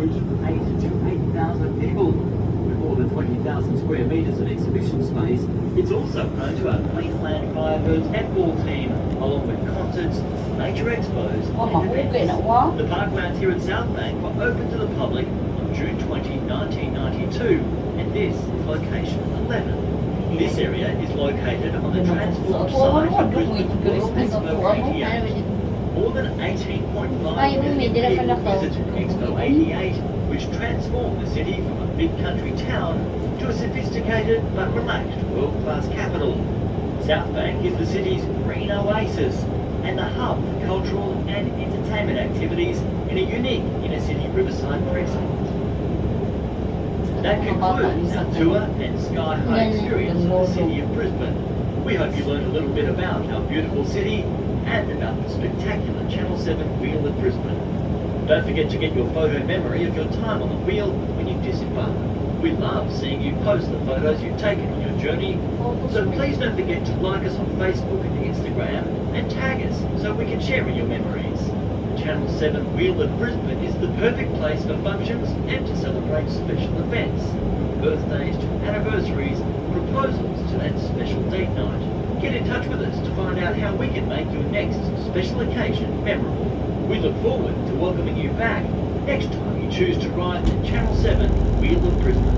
groups of 8 to 8,000 people. With more than 20,000 square metres of exhibition space, it's also home to our Queensland Firebirds netball team, along with concerts, major expos and events. The parklands here at South Bank were open to the public on June 20, 1992, and this is location 11. This area is located on the transformed site of Brisbane's World Expo 88. More than 18.5 million people visited Expo 88, which transformed the city from a big country town to a sophisticated but relaxed world-class capital. South Bank is the city's green oasis and the hub for cultural and entertainment activities in a unique inner-city riverside precinct. That concludes our tour and sky-high experience of the city of Brisbane. We hope you learned a little bit about our beautiful city and about the spectacular Channel 7 wheel at Brisbane. Don't forget to get your photo memory of your time on the wheel when you disembark. We love seeing you post the photos you've taken on your journey, so please don't forget to like us on Facebook and Instagram and tag us so we can share in your memories. Channel 7 Wheel at Brisbane is the perfect place for functions and to celebrate special events, from birthdays to anniversaries, proposals to that special date night. Get in touch with us to find out how we can make your next special occasion memorable. We look forward to welcoming you back next time you choose to ride the Channel 7 Wheel of Brisbane.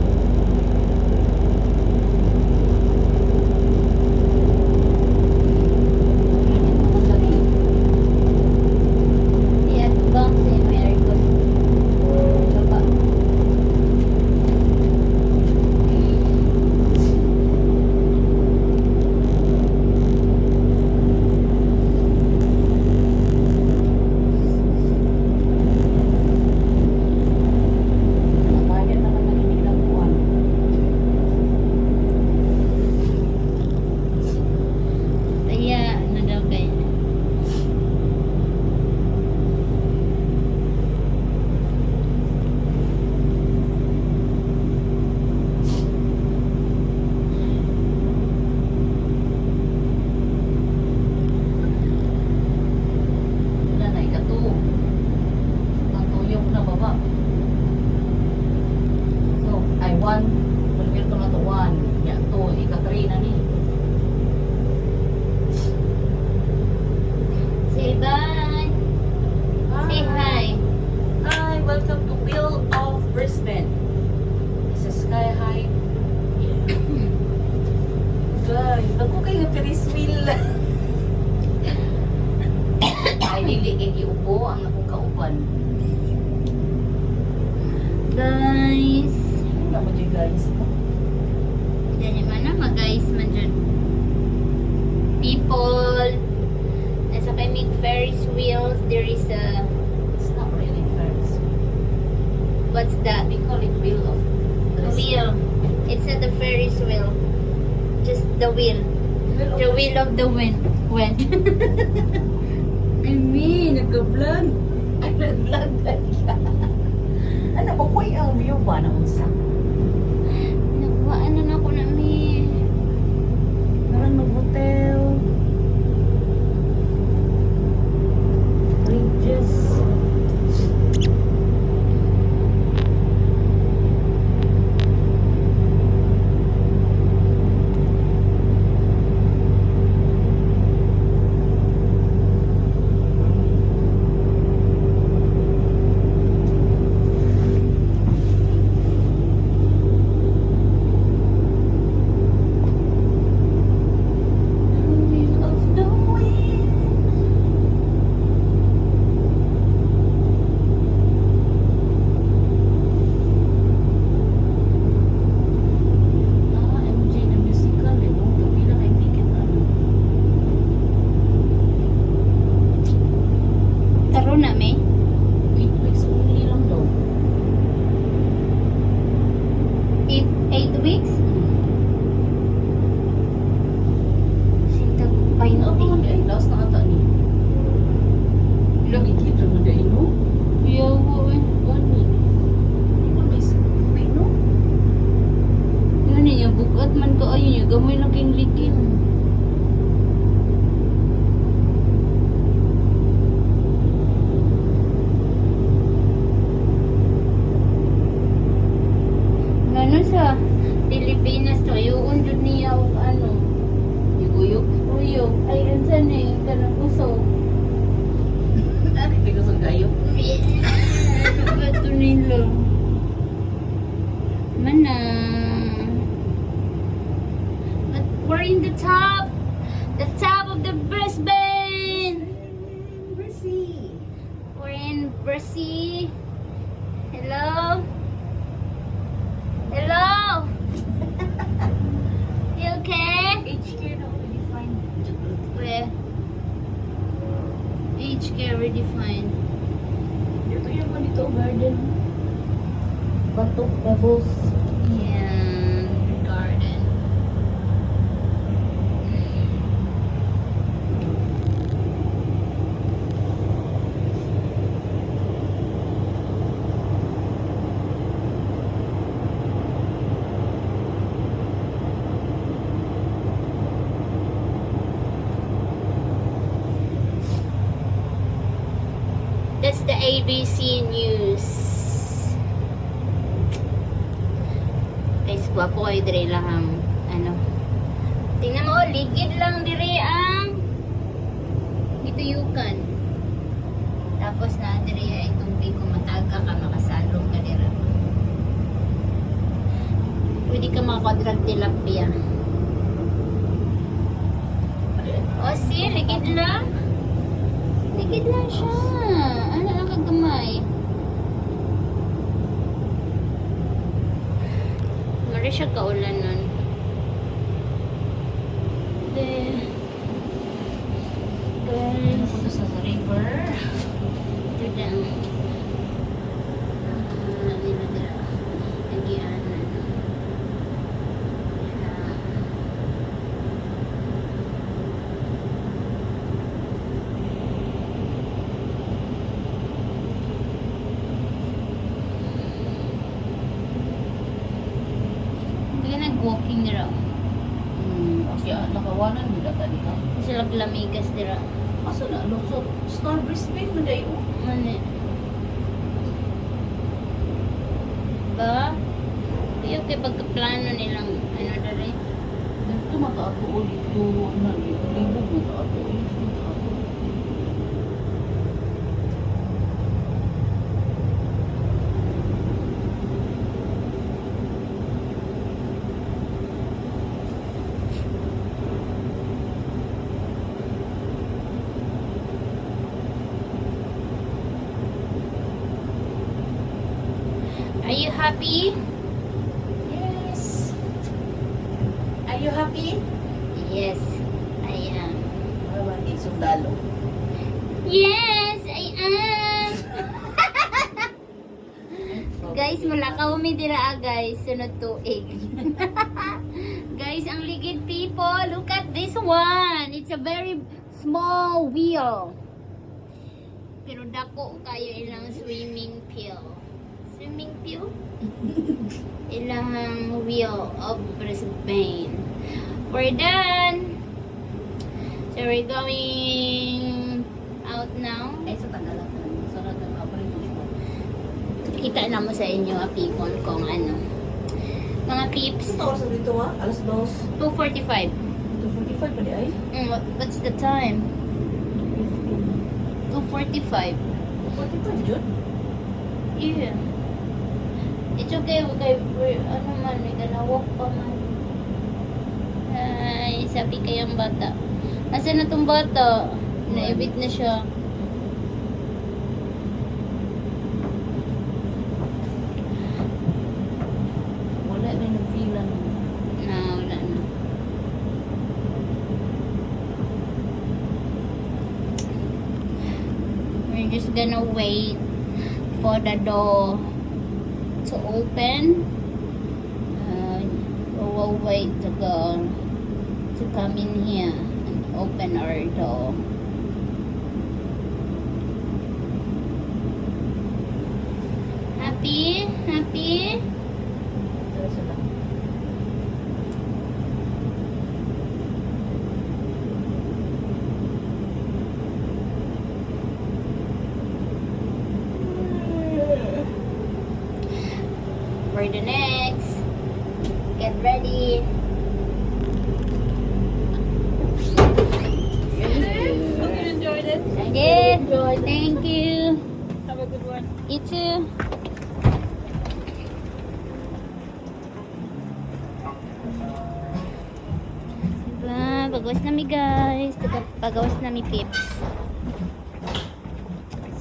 What's that? We call it wheel of Brisbane. Wheel. It's not the Ferris wheel. Just the wheel. The wheel of the wind. When? I mean, nag-vlog. Ay, nag-vlog ka siya. Ano ba ko yung view ba na unsa? Nagwaan na ako na mi. Parang nag-hotel. Bridges. Sayuon jud niya og ano. Iguyog. Uyog. Ay, ansan eh. Kanang usog. Ano ito gusto kayo? Ano ba ito nila? Mana? But we're in the top. The top of the Brisbane. Mercy. We're in Brisbane. Hello? Hello? You okay? HK na already fine. Where? HK redefined. Ito yung mga dito garden. Batok, pebbles. Yeah, garden. That's the ABC News. Guys, gwapo kayo dire lang ang ano. Tingnan mo, ligid lang dire ang gituyukan. Tapos na dire ay tubig kung mataga ka makasalong ka dire. Pwede ka makadrag tilapia. O si, ligid lang. Ligid lang siya. Ano lang kagamay. Mari siya kaulan nun. Guys, Punta sa river. ito lang. Nila dira. Nagianan. Hindi nag-walking dira. Kaya nakawanan mo na tadi ha. Sila lamigas dira. Asa na? So, Star Brisbane mo dayo. Mani. Ba? Iyo kay pagkaplano nilang ano dali. Dito mataato o dito na libog mataato. Yes, mataato. Are you happy? Yes. Are you happy? Yes, I am. Awan, sundalo. Yes, I am. Guys, mulakaw mi dira guys. Sunod tuig. Guys, ang ligid people, look at this one. It's a very small wheel. Pero dako kayo ilang swimming pool. Swimming pool? Ilang wheel of Brisbane. We're done. So we're going out now. Ay, sa tagalan na. Sarap na mapalit mo siya. Kita na mo sa inyo people kung ano. Mga peeps. Ito sa dito ha? Alas 2. 2:45. 2:45 pa di ay? What's the time? 2:45. 2:45 Jud? Yeah. It's okay. Okay. Ano man, may ganawak pa man. Ay, sabi kayang bata. Asa na tong bata? Naibit na siya. Wala na yung pila. Na, wala na. We're just gonna wait for the door to open. We'll wait to go to come in here and open our door. Happy? Happy? Ito sila. For the next. Get ready. Yes, thank you. Have a good one. You too. Diba, pagawas nami guys. Pagawas nami pips.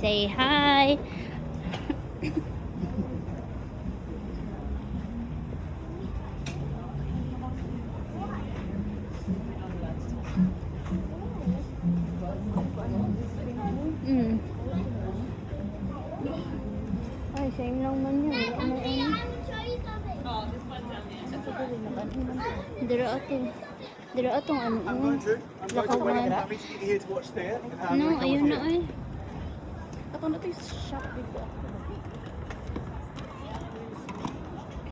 Say hi. Mm. Ay, same lang man yun. Ano yun? Oh, this one's down there. Dira ato. Dira atong ano. I'm going to. I'm going to wait. Lakawan. I'm meeting you here to watch there. And I'm No, going to come ayun with na you. ay. Ako na ito yung shop before.